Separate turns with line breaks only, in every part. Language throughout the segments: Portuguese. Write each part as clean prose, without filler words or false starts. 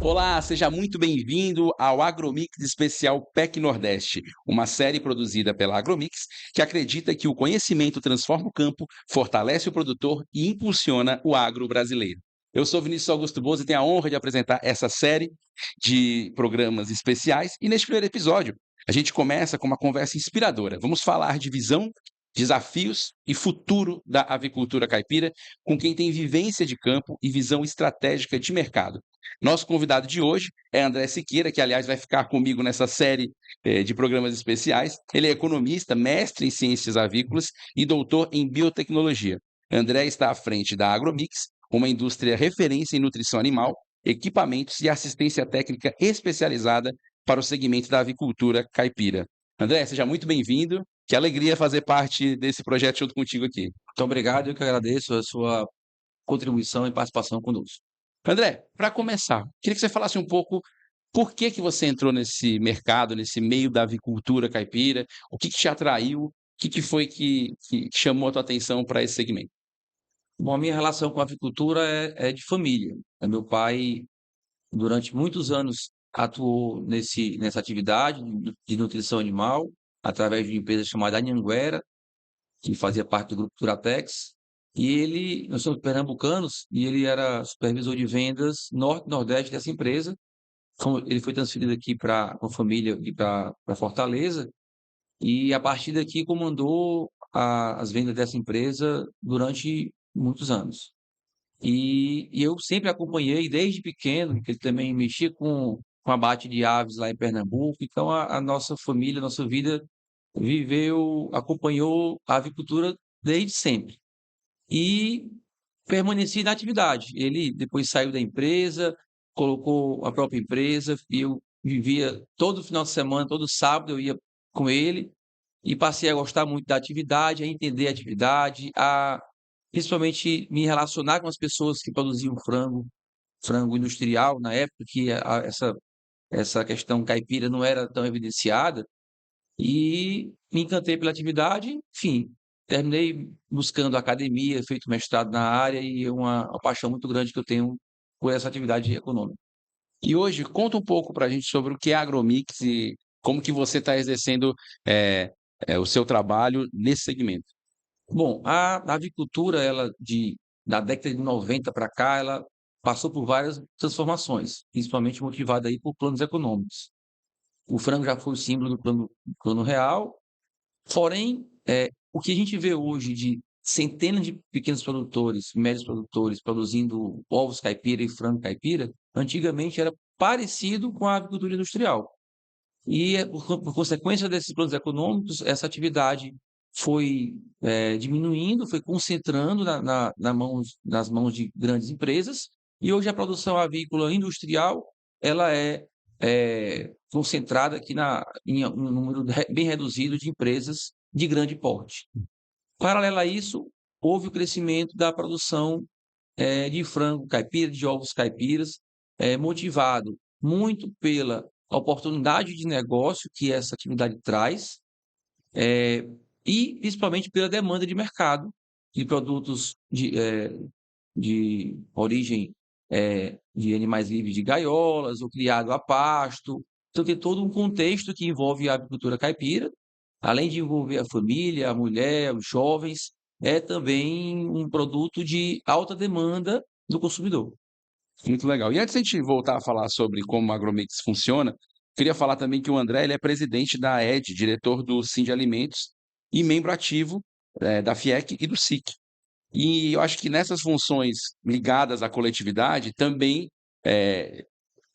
Olá, seja muito bem-vindo ao Agromix Especial PEC Nordeste, uma série produzida pela Agromix que acredita que o conhecimento transforma o campo, fortalece o produtor e impulsiona o agro brasileiro. Eu sou Vinícius Augusto Bozo e tenho a honra de apresentar essa série de programas especiais e neste primeiro episódio a gente começa com uma conversa inspiradora. Vamos falar de visão, desafios e futuro da avicultura caipira com quem tem vivência de campo e visão estratégica de mercado. Nosso convidado de hoje é André Siqueira, que, aliás, vai ficar comigo nessa série de programas especiais. Ele é economista, mestre em ciências avícolas e doutor em biotecnologia. André está à frente da Agromix, uma indústria referência em nutrição animal, equipamentos e assistência técnica especializada para o segmento da avicultura caipira. André, seja muito bem-vindo. Que alegria fazer parte desse projeto junto contigo aqui.
Muito obrigado, eu que agradeço a sua contribuição e participação conosco.
André, para começar, queria que você falasse um pouco por que você entrou nesse mercado, nesse meio da avicultura caipira, o que te atraiu, o que foi que chamou a tua atenção para esse segmento?
Bom, a minha relação com a avicultura é de família. Meu pai, durante muitos anos, atuou nessa atividade de nutrição animal, através de uma empresa chamada Anhanguera, que fazia parte do grupo Duratex. Nós somos pernambucanos, e ele era supervisor de vendas norte e nordeste dessa empresa. Ele foi transferido aqui com a família para Fortaleza, e a partir daqui comandou as vendas dessa empresa durante muitos anos. E eu sempre acompanhei, desde pequeno, que ele também mexia com abate de aves lá em Pernambuco. Então a nossa família, a nossa vida acompanhou a avicultura desde sempre. E permaneci na atividade. Ele depois saiu da empresa, colocou a própria empresa, e eu vivia todo final de semana, todo sábado eu ia com ele, e passei a gostar muito da atividade, a entender a atividade, a principalmente me relacionar com as pessoas que produziam frango industrial, na época que essa questão caipira não era tão evidenciada, e me encantei pela atividade. Enfim, terminei buscando academia, feito mestrado na área, e é uma paixão muito grande que eu tenho por essa atividade econômica.
E hoje, conta um pouco para a gente sobre o que é a Agromix e como que você está exercendo o seu trabalho nesse segmento.
Bom, a avicultura, da década de 90 para cá, ela passou por várias transformações, principalmente motivada aí por planos econômicos. O frango já foi o símbolo do plano real. Porém, o que a gente vê hoje de centenas de pequenos produtores, médios produtores, produzindo ovos caipira e frango caipira, antigamente era parecido com a agricultura industrial. E, por consequência desses planos econômicos, essa atividade foi diminuindo, foi concentrando nas mãos de grandes empresas, e hoje a produção avícola industrial ela é concentrada aqui em um número bem reduzido de empresas de grande porte. Paralelo a isso, houve o crescimento da produção de frango caipira, de ovos caipiras, motivado muito pela oportunidade de negócio que essa atividade traz, e principalmente pela demanda de mercado de produtos de origem de animais livres de gaiolas ou criado a pasto. Então tem todo um contexto que envolve a agricultura caipira, além de envolver a família, a mulher, os jovens, é também um produto de alta demanda do consumidor.
Muito legal. E antes de a gente voltar a falar sobre como a Agromix funciona, queria falar também que o André ele é presidente da ED, diretor do Sind Alimentos e membro ativo da FIEC e do SIC. E eu acho que nessas funções ligadas à coletividade também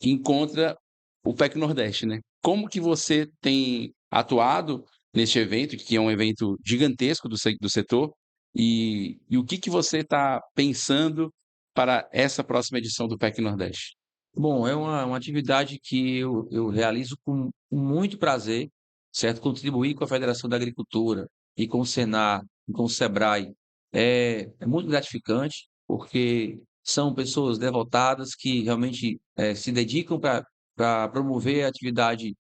encontra o PEC Nordeste, né? Como que você tem atuado neste evento, que é um evento gigantesco do setor, e o que você está pensando para essa próxima edição do PEC Nordeste?
Bom, é uma atividade que eu realizo com muito prazer, certo? Contribuir com a Federação da Agricultura e com o Senar, e com o Sebrae, é muito gratificante, porque são pessoas devotadas que realmente se dedicam para promover a atividade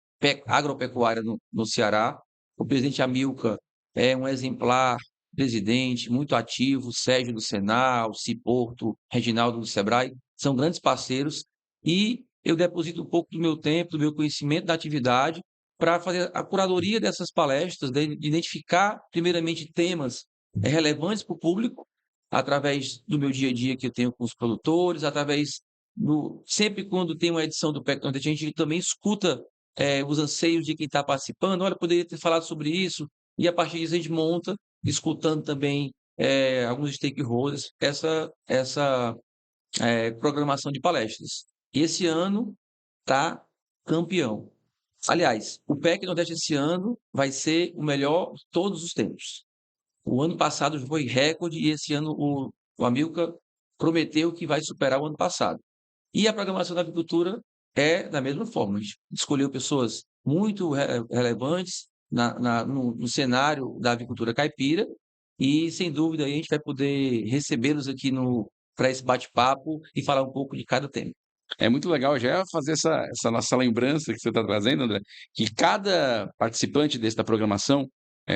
agropecuária no Ceará. O presidente Amilcar é um exemplar presidente, muito ativo. O Sérgio do Senar, o Ciporto, Reginaldo do Sebrae, são grandes parceiros, e eu deposito um pouco do meu tempo, do meu conhecimento da atividade, para fazer a curadoria dessas palestras, de identificar, primeiramente, temas relevantes para o público, através do meu dia a dia que eu tenho com os produtores, através do. Sempre quando tem uma edição do PEC Nordeste, a gente também escuta os anseios de quem está participando. Olha, poderia ter falado sobre isso, e a partir disso a gente monta, escutando também alguns stakeholders, essa programação de palestras. E esse ano está campeão. Aliás, o PEC Nordeste esse ano vai ser o melhor de todos os tempos. O ano passado foi recorde e esse ano o Amilcar prometeu que vai superar o ano passado. E a programação da agricultura é da mesma forma. A gente escolheu pessoas muito relevantes no cenário da agricultura caipira e, sem dúvida, a gente vai poder recebê-los aqui para esse bate-papo e falar um pouco de cada tema.
É muito legal já fazer essa nossa lembrança que você está trazendo, André, que cada participante da programação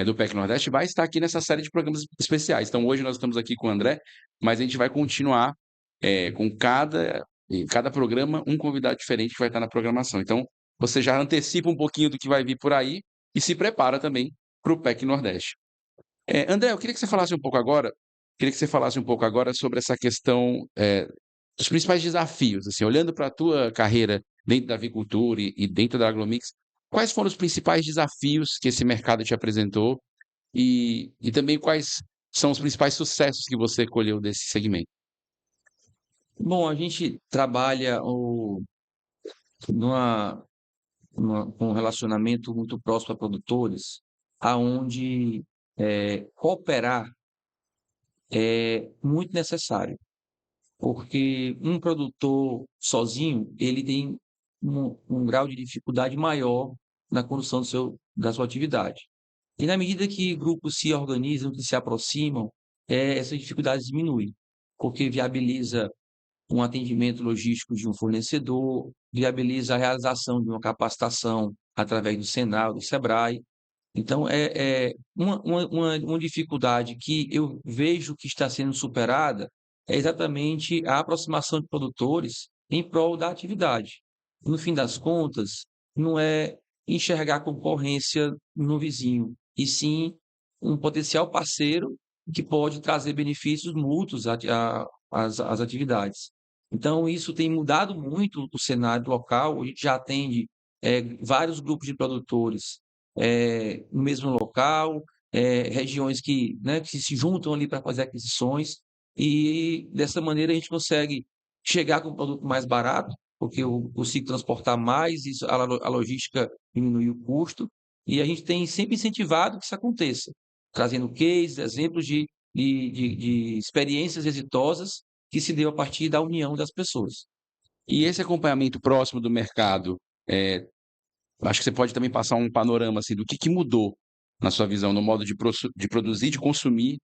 do PEC Nordeste vai estar aqui nessa série de programas especiais. Então, hoje nós estamos aqui com o André, mas a gente vai continuar com em cada programa um convidado diferente que vai estar na programação. Então, você já antecipa um pouquinho do que vai vir por aí e se prepara também para o PEC Nordeste. André, eu queria que você falasse um pouco agora, sobre essa questão os principais desafios, assim, olhando para a tua carreira dentro da avicultura e dentro da Agromix, quais foram os principais desafios que esse mercado te apresentou e também quais são os principais sucessos que você colheu desse segmento?
Bom, a gente trabalha numa, com um relacionamento muito próximo a produtores, aonde cooperar é muito necessário, porque um produtor sozinho, ele tem um grau de dificuldade maior na condução da sua atividade. E na medida que grupos se organizam, que se aproximam, essas dificuldades diminuem, porque viabiliza um atendimento logístico de um fornecedor, viabiliza a realização de uma capacitação através do Senal, do Sebrae. Então, uma dificuldade que eu vejo que está sendo superada é exatamente a aproximação de produtores em prol da atividade. No fim das contas, não é enxergar concorrência no vizinho, e sim um potencial parceiro que pode trazer benefícios mútuos às atividades. Então, isso tem mudado muito o cenário local. A gente já atende vários grupos de produtores no mesmo local, regiões que se juntam ali para fazer aquisições, e dessa maneira a gente consegue chegar com um produto mais barato, porque eu consigo transportar mais, isso, a logística diminui o custo, e a gente tem sempre incentivado que isso aconteça, trazendo cases, exemplos de experiências exitosas que se deu a partir da união das pessoas.
E esse acompanhamento próximo do mercado, acho que você pode também passar um panorama assim, do que mudou na sua visão, no modo de produzir, de consumir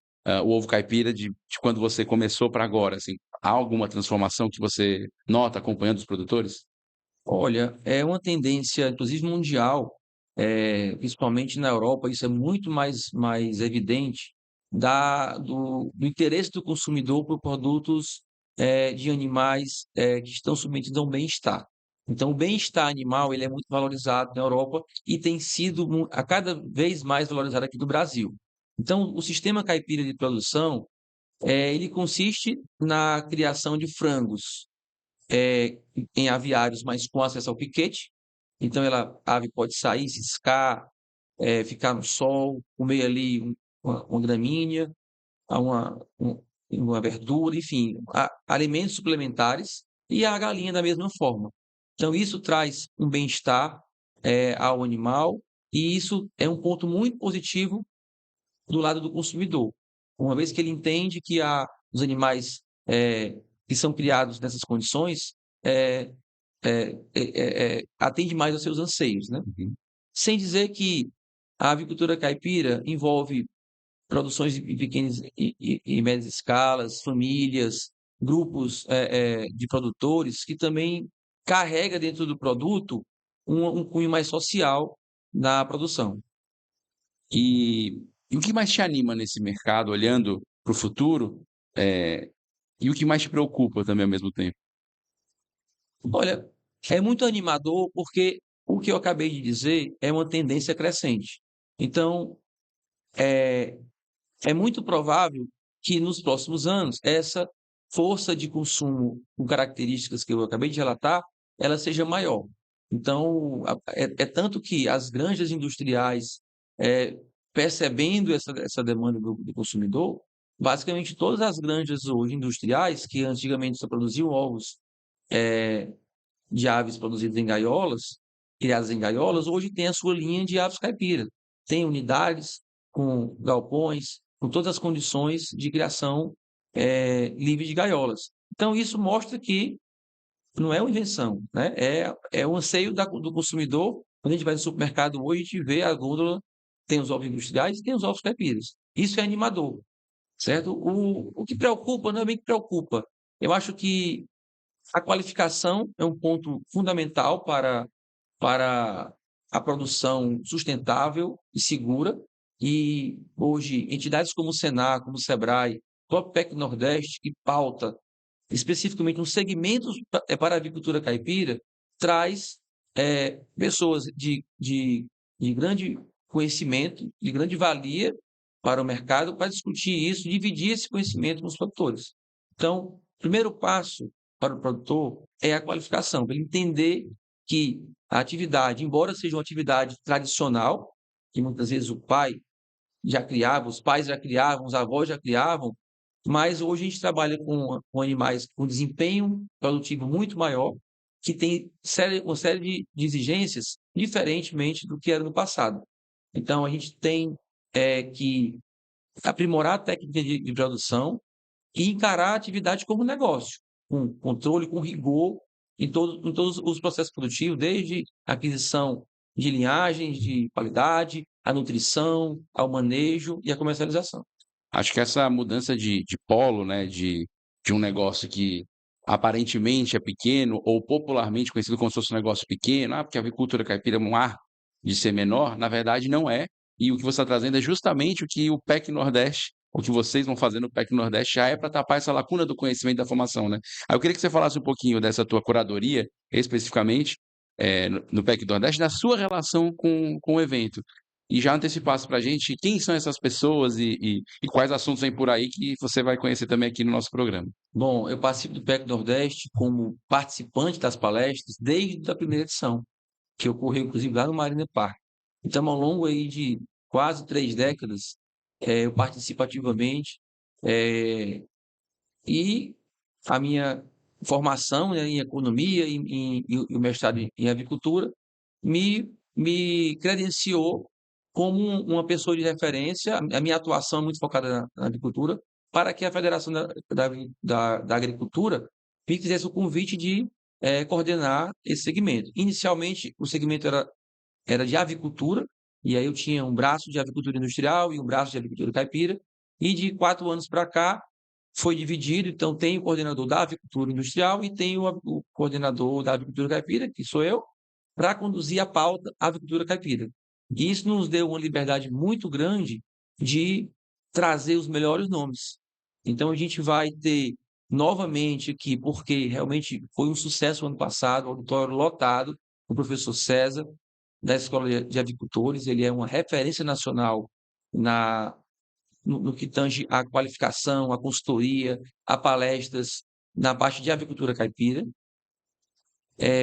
o ovo caipira de quando você começou para agora. Assim, há alguma transformação que você nota acompanhando os produtores?
Olha, é uma tendência, inclusive mundial, principalmente na Europa, isso é muito mais evidente, do interesse do consumidor por produtos de animais que estão submetidos a um bem-estar. Então, o bem-estar animal ele é muito valorizado na Europa e tem sido a cada vez mais valorizado aqui no Brasil. Então, o sistema caipira de produção, ele consiste na criação de frangos em aviários, mas com acesso ao piquete. Então, a ave pode sair, ciscar, ficar no sol, comer ali uma gramínea, uma verdura, enfim, alimentos suplementares, e a galinha da mesma forma. Então, isso traz um bem-estar ao animal, e isso é um ponto muito positivo do lado do consumidor, uma vez que ele entende que os animais que são criados nessas condições é, atende mais aos seus anseios, né?
Uhum.
Sem dizer que a avicultura caipira envolve produções de pequenas e médias escalas, famílias, grupos de produtores que também carrega dentro do produto um cunho mais social na produção.
E o que mais te anima nesse mercado, olhando para o futuro, e o que mais te preocupa também ao mesmo tempo?
Olha, É muito animador porque o que eu acabei de dizer é uma tendência crescente. Então, é, é muito provável que nos próximos anos essa força de consumo com características que eu acabei de relatar, ela seja maior. Então, é tanto que as granjas industriais, percebendo essa demanda do consumidor, basicamente todas as granjas hoje industriais, que antigamente só produziam ovos de aves produzidas em gaiolas, criadas em gaiolas, hoje tem a sua linha de aves caipira. Tem unidades com galpões, com todas as condições de criação livre de gaiolas. Então, isso mostra que não é uma invenção, né? É um anseio do consumidor. Quando a gente vai no supermercado hoje, a gente vê a gôndola, tem os ovos industriais e tem os ovos caipiras. Isso é animador, certo? O que preocupa não é bem que preocupa. Eu acho que a qualificação é um ponto fundamental para a produção sustentável e segura. E hoje, entidades como o Senar, como o Sebrae, o próprio PEC Nordeste, que pauta especificamente um segmento para a avicultura caipira, traz pessoas de grande conhecimento, de grande valia para o mercado, para discutir isso, dividir esse conhecimento com os produtores. Então, o primeiro passo para o produtor é a qualificação, para ele entender que a atividade, embora seja uma atividade tradicional, que muitas vezes o pai já criava, os pais já criavam, os avós já criavam, mas hoje a gente trabalha com animais com desempenho produtivo muito maior, que tem uma série de exigências, diferentemente do que era no passado. Então, a gente tem que aprimorar a técnica de produção e encarar a atividade como negócio, com controle, com rigor em todos os processos produtivos, desde a aquisição de linhagens de qualidade, a nutrição, ao manejo e a comercialização.
Acho que essa mudança de polo, né, de um negócio que aparentemente é pequeno, ou popularmente conhecido como se fosse um negócio pequeno, porque a avicultura caipira é um ar de ser menor, na verdade não é. E o que você está trazendo é justamente o que o PEC Nordeste, o que vocês vão fazer no PEC Nordeste já é para tapar essa lacuna do conhecimento e da formação, né? Aí eu queria que você falasse um pouquinho dessa tua curadoria, especificamente, no PEC Nordeste, da sua relação com o evento. E já antecipasse para a gente quem são essas pessoas e quais assuntos vêm por aí que você vai conhecer também aqui no nosso programa.
Bom, eu participo do PEC Nordeste como participante das palestras desde a primeira edição, que ocorreu inclusive lá no Marina Park. Então, ao longo aí de quase 3 décadas, eu participo ativamente, eh, e a minha formação, né, em economia e o mestrado em avicultura me credenciou como uma pessoa de referência. A minha atuação é muito focada na agricultura, para que a Federação da Agricultura me fizesse o convite de coordenar esse segmento. Inicialmente, o segmento era de avicultura, e aí eu tinha um braço de avicultura industrial e um braço de avicultura caipira, e de 4 anos para cá foi dividido, então tem o coordenador da avicultura industrial e tem o coordenador da avicultura caipira, que sou eu, para conduzir a pauta avicultura caipira. E isso nos deu uma liberdade muito grande de trazer os melhores nomes. Então a gente vai ter novamente aqui, porque realmente foi um sucesso ano passado, o auditório lotado, o professor César, da Escola de Avicultores, ele é uma referência nacional na no que tange à qualificação, à consultoria, a palestras na parte de avicultura caipira.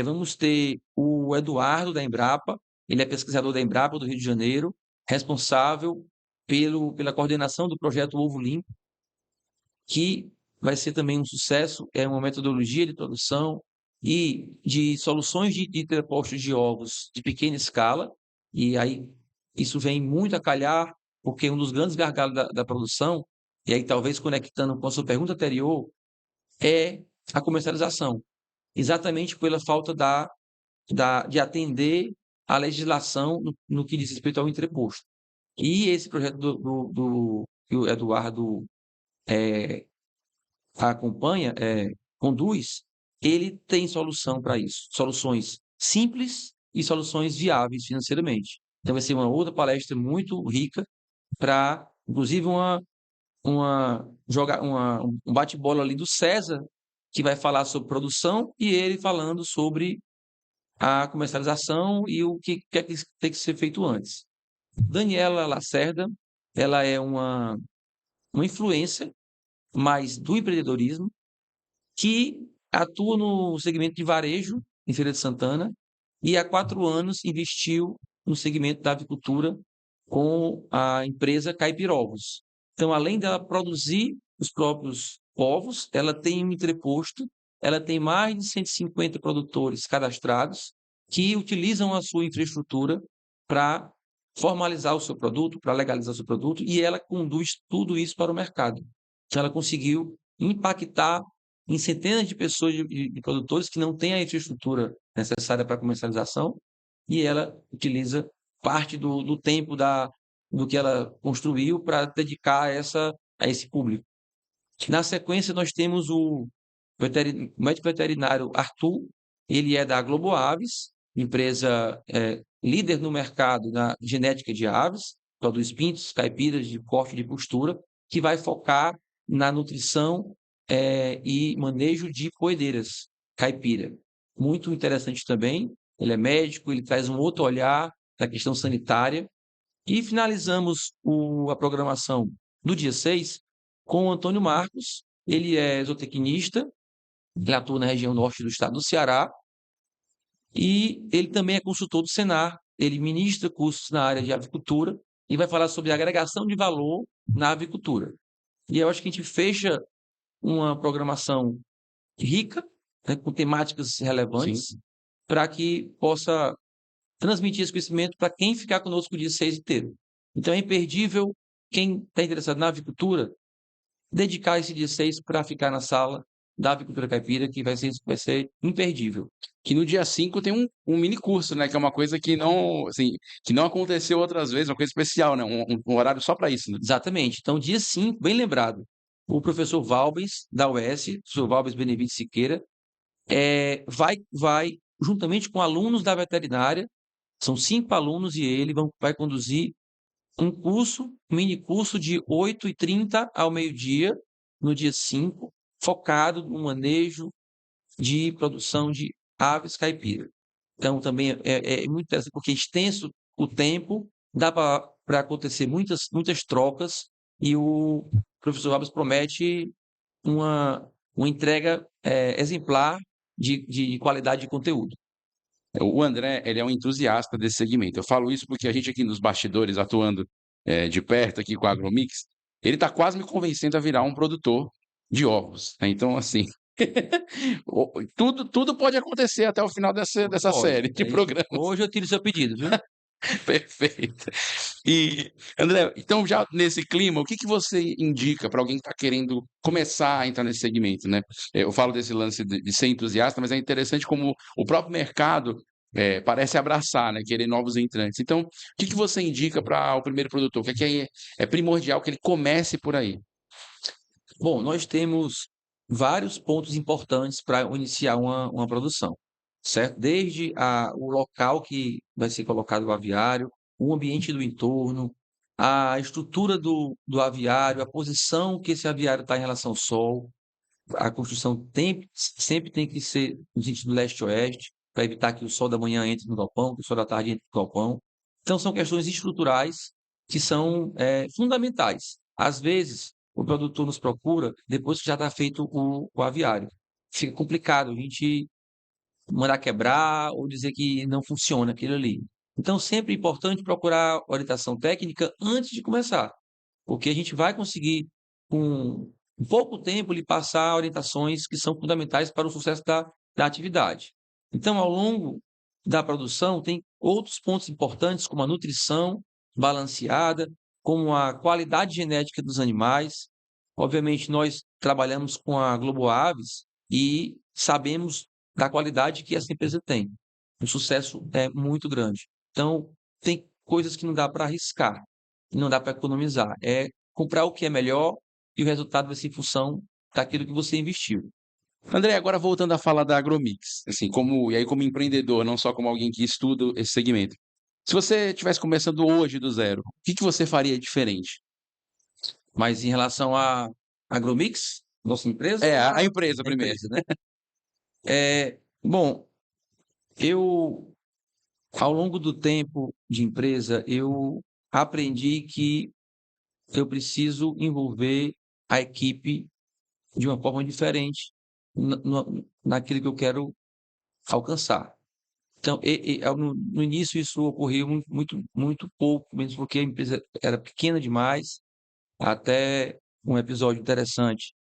Vamos ter o Eduardo da Embrapa, ele é pesquisador da Embrapa do Rio de Janeiro, responsável pela coordenação do projeto Ovo Limpo, que vai ser também um sucesso, é uma metodologia de produção e de soluções de entrepostos de ovos de pequena escala, e aí isso vem muito a calhar, porque um dos grandes gargalos da produção, e aí talvez conectando com a sua pergunta anterior, é a comercialização, exatamente pela falta de atender à legislação no que diz respeito ao entreposto. E esse projeto que o Eduardo acompanha, conduz, ele tem solução para isso. Soluções simples e soluções viáveis financeiramente. Então vai ser uma outra palestra muito rica para, inclusive, um bate-bola ali do César, que vai falar sobre produção, e ele falando sobre a comercialização e o que é que tem que ser feito antes. Daniela Lacerda, ela é uma influência mais do empreendedorismo que atua no segmento de varejo em Feira de Santana e há 4 anos investiu no segmento da avicultura com a empresa Caipirovos. Então, além dela produzir os próprios ovos, ela tem um entreposto, ela tem mais de 150 produtores cadastrados que utilizam a sua infraestrutura para formalizar o seu produto, para legalizar o seu produto, e ela conduz tudo isso para o mercado. Então, ela conseguiu impactar em centenas de pessoas, de produtores que não têm a infraestrutura necessária para a comercialização, e ela utiliza parte do tempo do que ela construiu para dedicar a esse público. Na sequência, nós temos o médico veterinário Arthur, ele é da Globo Aves, empresa líder no mercado na genética de aves, produz pintos, caipiras de corte de postura, que vai focar na nutrição e manejo de poedeiras, caipira. Muito interessante também, ele é médico, ele traz um outro olhar da questão sanitária. E finalizamos a programação do dia 6 com o Antônio Marcos, ele é zootecnista, ele atua na região norte do estado do Ceará, e ele também é consultor do Senar, ele ministra cursos na área de avicultura e vai falar sobre agregação de valor na avicultura. E eu acho que a gente fecha uma programação rica, né, com temáticas relevantes, para que possa transmitir esse conhecimento para quem ficar conosco o dia 6 inteiro. Então é imperdível quem está interessado na avicultura dedicar esse dia 6 para ficar na sala da avicultura caipira, que vai ser imperdível.
Que no dia 5 tem um mini curso, né? Que é uma coisa que não, assim, que não aconteceu outras vezes, uma coisa especial, né? Um horário só para isso, né?
Exatamente. Então, dia 5, bem lembrado, o professor Valbens, da UES, professor Valbens Benevides Siqueira, vai, juntamente com alunos da veterinária, são 5 alunos, e ele vai conduzir um curso, um mini curso de 8h30 ao meio-dia, no dia 5, focado no manejo de produção de aves caipira. Então, também é muito interessante, porque é extenso o tempo, dá para acontecer muitas trocas, e o professor Alves promete uma entrega exemplar de qualidade de conteúdo.
O André, ele é um entusiasta desse segmento. Eu falo isso porque a gente aqui nos bastidores, atuando de perto aqui com a Agromix, ele está quase me convencendo a virar um produtor de ovos, né? Então, assim, tudo pode acontecer até o final dessa
Pode.
série de programas.
Hoje eu tiro seu pedido, viu?
Perfeito. E, André, então já nesse clima, o que que você indica para alguém que está querendo começar a entrar nesse segmento, né? Eu falo desse lance de ser entusiasta, mas é interessante como o próprio mercado parece abraçar, né? Querer novos entrantes. Então, o que que você indica para o primeiro produtor? O que é primordial que ele comece por aí?
Bom, nós temos vários pontos importantes para iniciar uma produção, certo? Desde o local que vai ser colocado o aviário, o ambiente do entorno, a estrutura do aviário, a posição que esse aviário está em relação ao sol. A construção sempre tem que ser no sentido leste-oeste, para evitar que o sol da manhã entre no galpão, que o sol da tarde entre no galpão. Então, são questões estruturais que são fundamentais. Às vezes, o produtor nos procura depois que já está feito o aviário. Fica complicado a gente mandar quebrar ou dizer que não funciona aquilo ali. Então, sempre é importante procurar orientação técnica antes de começar, porque a gente vai conseguir, com pouco tempo, lhe passar orientações que são fundamentais para o sucesso da atividade. Então, ao longo da produção, tem outros pontos importantes, como a nutrição balanceada, como a qualidade genética dos animais. Obviamente, nós trabalhamos com a Globo Aves e sabemos da qualidade que essa empresa tem. O sucesso é muito grande. Então, tem coisas que não dá para arriscar, não dá para economizar. É comprar o que é melhor e o resultado vai ser em função daquilo que você investiu.
André, agora voltando a falar da Agromix, assim, como empreendedor, não só como alguém que estuda esse segmento. Se você estivesse começando hoje do zero, o que que você faria diferente?
Mas em relação à Agromix, nossa empresa,
A empresa
a
primeiro.
empresa, né? Bom, Eu, ao longo do tempo de empresa, eu aprendi que eu preciso envolver a equipe de uma forma diferente naquilo que eu quero alcançar. Então, no início isso ocorreu muito pouco, mesmo porque a empresa era pequena demais, até um episódio interessante.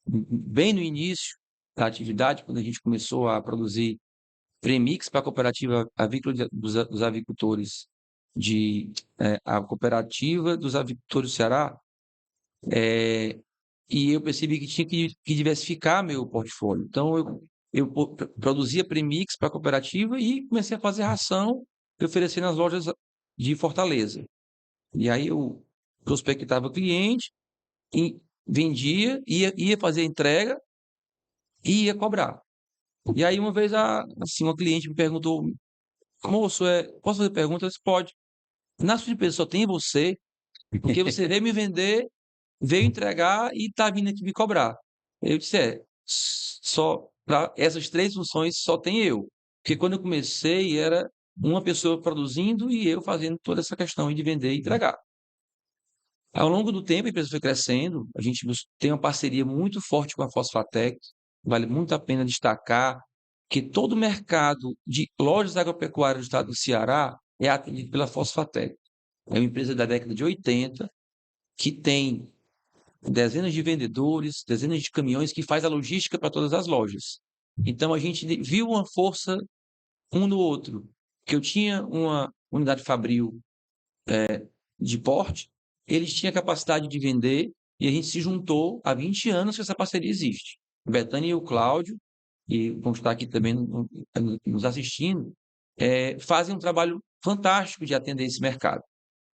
Bem no início da atividade, quando a gente começou a produzir premix para a cooperativa avícola dos avicultores a cooperativa dos avicultores do Ceará, e eu percebi que tinha que diversificar meu portfólio. Então, eu produzia premix para a cooperativa e comecei a fazer ração e oferecer nas lojas de Fortaleza. E aí eu prospectava cliente, e vendia, ia fazer a entrega e ia cobrar. E aí uma vez assim, uma cliente me perguntou, moço, posso fazer pergunta? Eu disse, pode. Na sua empresa só tem você, porque você veio me vender, veio entregar e está vindo aqui me cobrar. Eu disse, só para essas três funções só tem eu. Porque quando eu comecei era uma pessoa produzindo e eu fazendo toda essa questão de vender e entregar. Ao longo do tempo, a empresa foi crescendo, a gente tem uma parceria muito forte com a Fosfatec, vale muito a pena destacar que todo o mercado de lojas agropecuárias do estado do Ceará é atendido pela Fosfatec. É uma empresa da década de 80 que tem dezenas de vendedores, dezenas de caminhões que faz a logística para todas as lojas. Então a gente viu uma força um no outro, que eu tinha uma unidade fabril de porte, eles tinham a capacidade de vender e a gente se juntou há 20 anos que essa parceria existe. O Betânia e o Cláudio, e vão estar aqui também nos assistindo, fazem um trabalho fantástico de atender esse mercado.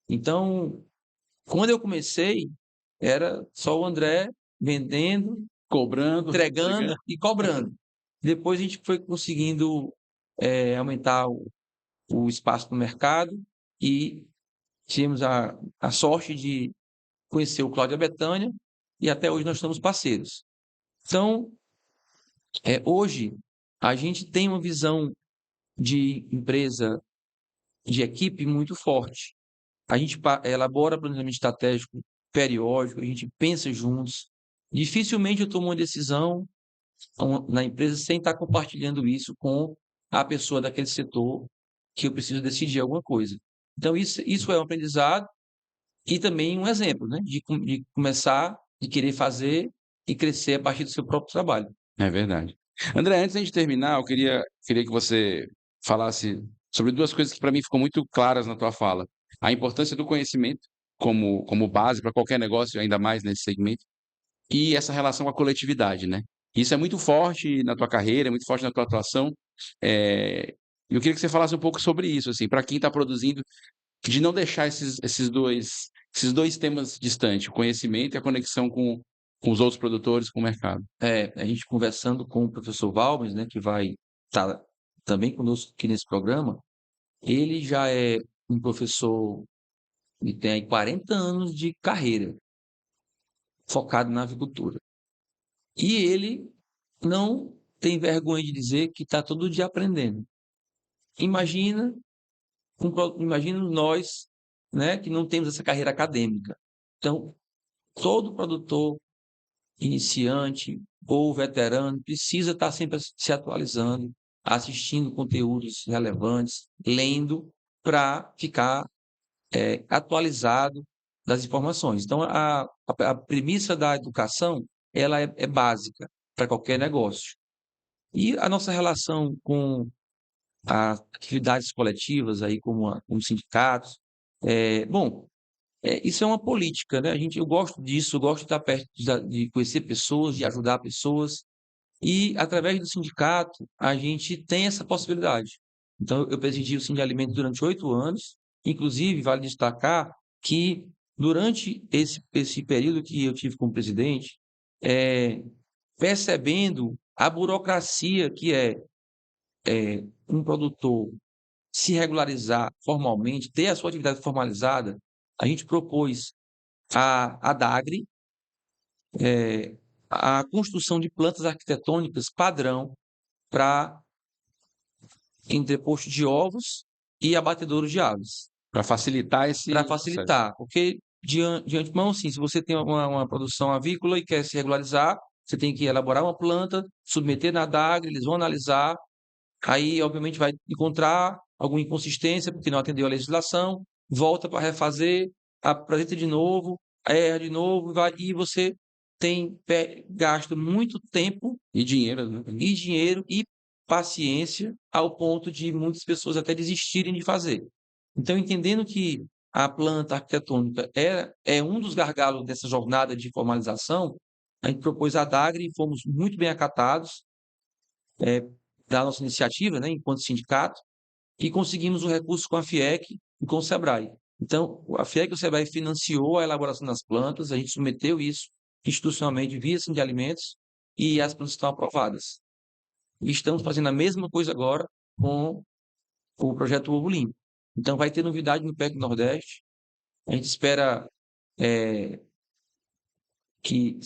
Então, quando eu comecei, era só o André vendendo,
Cobrando,
entregando
entregando.
e cobrando. Depois a gente foi conseguindo aumentar o espaço no mercado e tivemos a sorte de conhecer o Cláudio e a Betânia e até hoje nós estamos parceiros. Então, hoje, a gente tem uma visão de empresa, de equipe muito forte. A gente elabora planejamento estratégico periódico, a gente pensa juntos. Dificilmente eu tomo uma decisão na empresa sem estar compartilhando isso com a pessoa daquele setor que eu preciso decidir alguma coisa. Então, isso é um aprendizado e também um exemplo, né, de começar, de querer fazer e crescer a partir do seu próprio trabalho.
É verdade. André, antes da gente terminar, eu queria que você falasse sobre duas coisas que para mim ficam muito claras na tua fala. A importância do conhecimento como base para qualquer negócio, ainda mais nesse segmento, e essa relação com a coletividade, né? Isso é muito forte na tua carreira, é muito forte na tua atuação. Eu queria que você falasse um pouco sobre isso, assim, para quem está produzindo, de não deixar esses dois temas distantes, o conhecimento e a conexão com os outros produtores, com o mercado.
A gente conversando com o professor Valmes, né, que vai estar também conosco aqui nesse programa, ele já é um professor que tem aí 40 anos de carreira focado na avicultura. E ele não tem vergonha de dizer que está todo dia aprendendo. Imagina, imagina nós, né, que não temos essa carreira acadêmica. Então, todo produtor iniciante ou veterano precisa estar sempre se atualizando, assistindo conteúdos relevantes, lendo para ficar atualizado das informações. Então, a premissa da educação ela é básica para qualquer negócio. E a nossa relação com as atividades coletivas, aí, como sindicatos, bom, isso é uma política, né? Eu gosto disso, eu gosto de estar perto, de conhecer pessoas, de ajudar pessoas, e através do sindicato a gente tem essa possibilidade. Então, eu presidi o Sindicato de Alimentos durante 8 anos, inclusive vale destacar que durante esse período que eu tive como presidente, percebendo a burocracia que um produtor se regularizar formalmente, ter a sua atividade formalizada, a gente propôs a DAGRE, a construção de plantas arquitetônicas padrão para entreposto de ovos e abatedouro de aves.
Para facilitar esse
Para
processo.
facilitar, porque de antemão, assim, se você tem uma produção avícola e quer se regularizar, você tem que elaborar uma planta, submeter na DAGRE, eles vão analisar, aí, obviamente, vai encontrar alguma inconsistência, porque não atendeu a legislação, volta para refazer, apresenta de novo, erra de novo, e você tem gasto muito tempo
E dinheiro, né?
e dinheiro e paciência ao ponto de muitas pessoas até desistirem de fazer. Então, entendendo que a planta arquitetônica é um dos gargalos dessa jornada de formalização, a gente propôs a DAGRE e fomos muito bem acatados da nossa iniciativa, né, enquanto sindicato, e conseguimos o recurso com a FIEC e com o SEBRAE. Então, a FIEC e o SEBRAE financiou a elaboração das plantas, a gente submeteu isso institucionalmente via Sindicato de Alimentos e as plantas estão aprovadas. E estamos fazendo a mesma coisa agora com o projeto Ovo Limpo. Então, vai ter novidade no PEC Nordeste. A gente espera que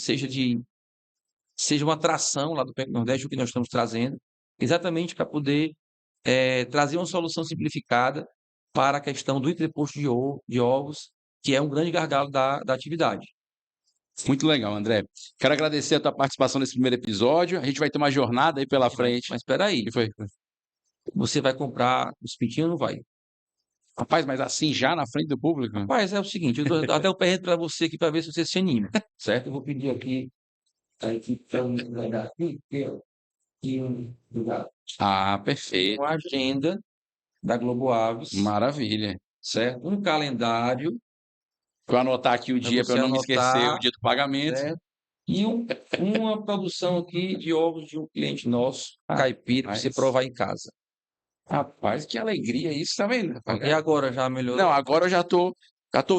seja uma atração lá do PEC Nordeste, o que nós estamos trazendo, exatamente para poder trazer uma solução simplificada para a questão do entreposto de ovos, que é um grande gargalo da atividade.
Muito legal, André. Quero agradecer a tua participação nesse primeiro episódio. A gente vai ter uma jornada aí pela frente.
Mas espera aí,
Que foi?
você vai comprar os pintinhos ou não vai?
Rapaz, mas assim já na frente do público?
Rapaz, é o seguinte, eu dou até o perrento para você aqui para ver se você se anima, certo? Eu vou pedir aqui para um lugar aqui, e um lugar.
Ah, perfeito.
Uma agenda da Globo Aves,
Maravilha.
certo? Um calendário
Vou anotar aqui o
para
dia para
você
eu não me esquecer
anotar,
o dia do pagamento.
certo? E uma produção aqui de ovos de um cliente nosso, caipira, para você
Rapaz.
provar em casa.
Rapaz, que alegria isso, tá vendo?
E agora já melhorou?
Não, agora eu já tô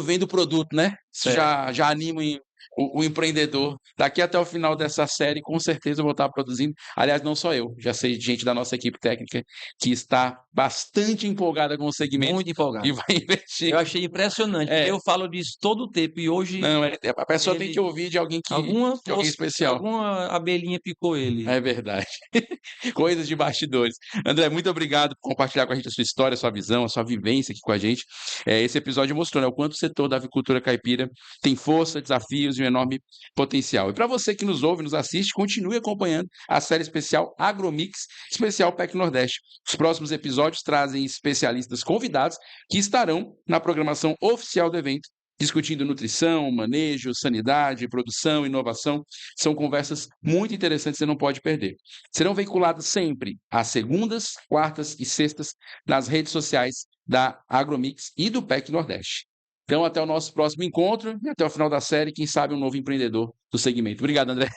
vendo o produto, né? Isso
Certo.
já anima o empreendedor. Daqui até o final dessa série, com certeza eu vou estar produzindo. Aliás, não só eu, já sei de gente da nossa equipe técnica que está bastante empolgada com o segmento
Muito empolgado.
e vai investir.
Eu achei impressionante, porque eu falo disso todo o tempo e hoje
Não, a pessoa tem que ouvir de alguém
alguma
especial.
alguma abelhinha picou ele.
É verdade. Coisas de bastidores. André, muito obrigado por compartilhar com a gente a sua história, a sua visão, a sua vivência aqui com a gente. Esse episódio mostrou, né, o quanto o setor da avicultura caipira tem força, desafios e um enorme potencial. E para você que nos ouve, nos assiste, continue acompanhando a série especial Agromix, especial PEC Nordeste. Os próximos episódios trazem especialistas convidados que estarão na programação oficial do evento, discutindo nutrição, manejo, sanidade, produção, inovação. São conversas muito interessantes, você não pode perder. Serão veiculadas sempre às segundas, quartas e sextas nas redes sociais da Agromix e do PEC Nordeste. Então, até o nosso próximo encontro e até o final da série, quem sabe um novo empreendedor do segmento. Obrigado, André.